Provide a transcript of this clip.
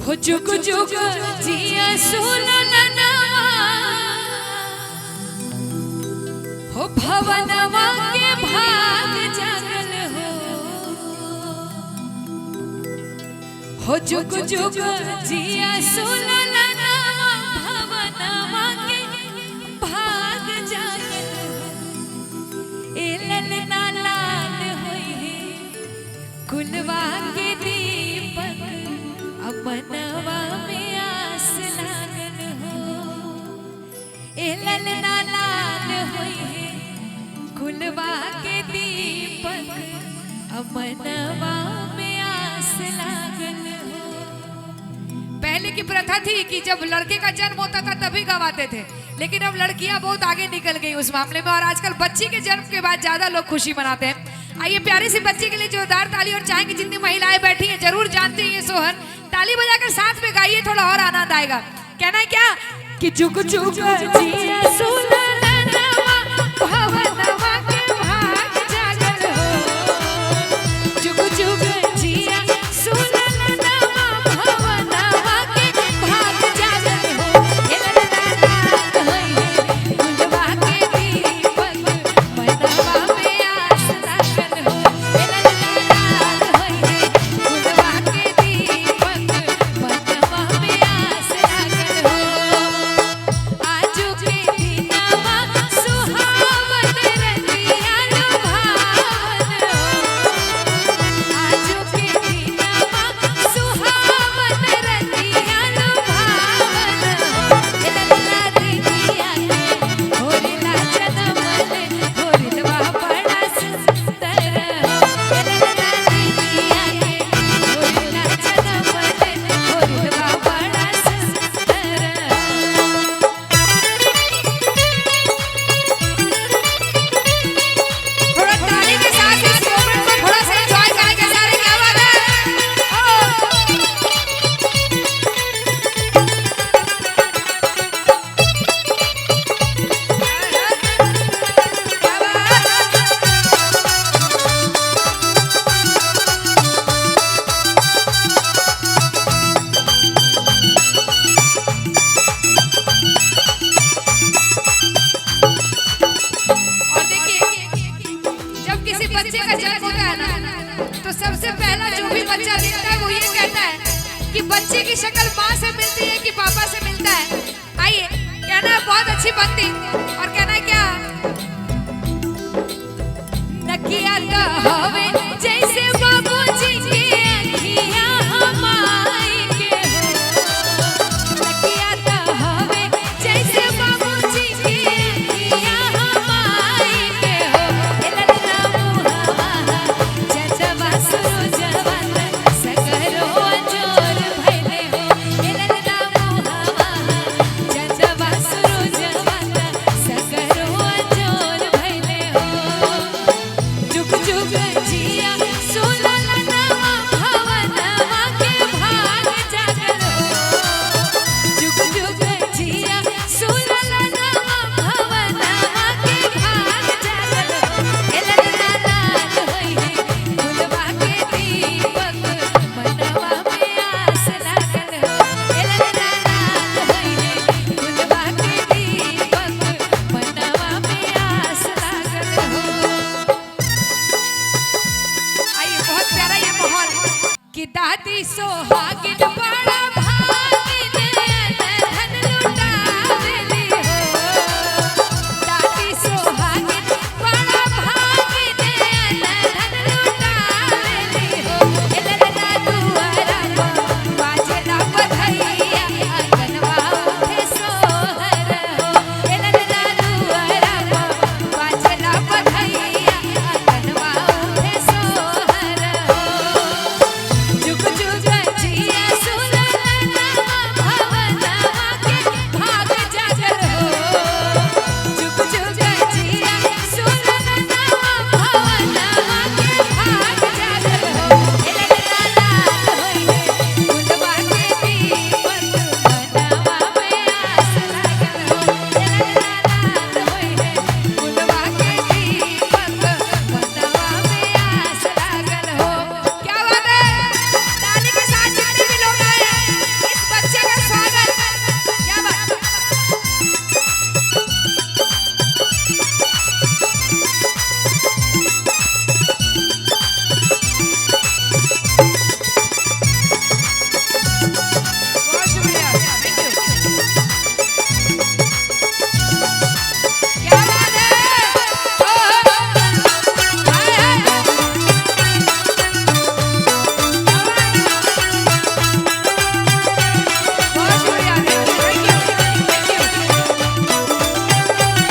हो जुग जुग जिया सुननवा हो भवनवा के भाग जागल हो जुग जुग जिया सुननवा भवनवा के भाग जागल ए ललना लाल होई है कुलवा के दीपक अपनवा में आस लागल हो ए ललना लाल होई है कुलवा के दीपक अपनवा में आस लागल हो। पहले की प्रथा थी कि जब लड़के का जन्म होता था तभी गवाते थे, लेकिन अब लड़कियां बहुत आगे निकल गई उस मामले में और आजकल बच्ची के जन्म के बाद ज्यादा लोग खुशी मनाते हैं। आइए प्यारी सी बच्ची के लिए जोरदार ताली और चाहेंगे जितनी महिलाएं बैठी हैं जरूर जानते हैं ये सोहर, ताली बजाकर साथ में गाइए, थोड़ा और आनंद आएगा। कहना है क्या कि जुग जुग जिया सुननवा भवनवा के भाग जागल हो जुग जुग जिया सुननवा भवनवा के भाग जागल हो ए ललना लाल होई है कुलवा के दीपक मनवा में आस लागल हो ए ललना लाल होई है कुलवा के दीपक मनवा में आस लागल हो। आजू के दिनवा सुहावन रतिया लुभावन हो आजू के दिनवा सुहावन रतिया लुभावन हो ए ललना दीदिया के होरिला जनमन होरिलवा बड़ा सुंदर हो ए ललना दीदिया के होरिला जनमन होरिलवा बड़ा सुंदर हो। थोड़ा ताली के साथ इस मोमेंट को थोड़ा सा एंजॉय करेंगे सारे, क्या बात है। और देखिए जब किसी बच्चे का जन्म होता है ना तो सबसे पहला जो भी बच्चा दिखता है वो ये कहता है कि बच्चे की शक्ल माँ से मिलती है कि पापा से मिलता है। आइए कहना है बहुत अच्छी बनती और कहना है क्या नकिया का हवे जैसे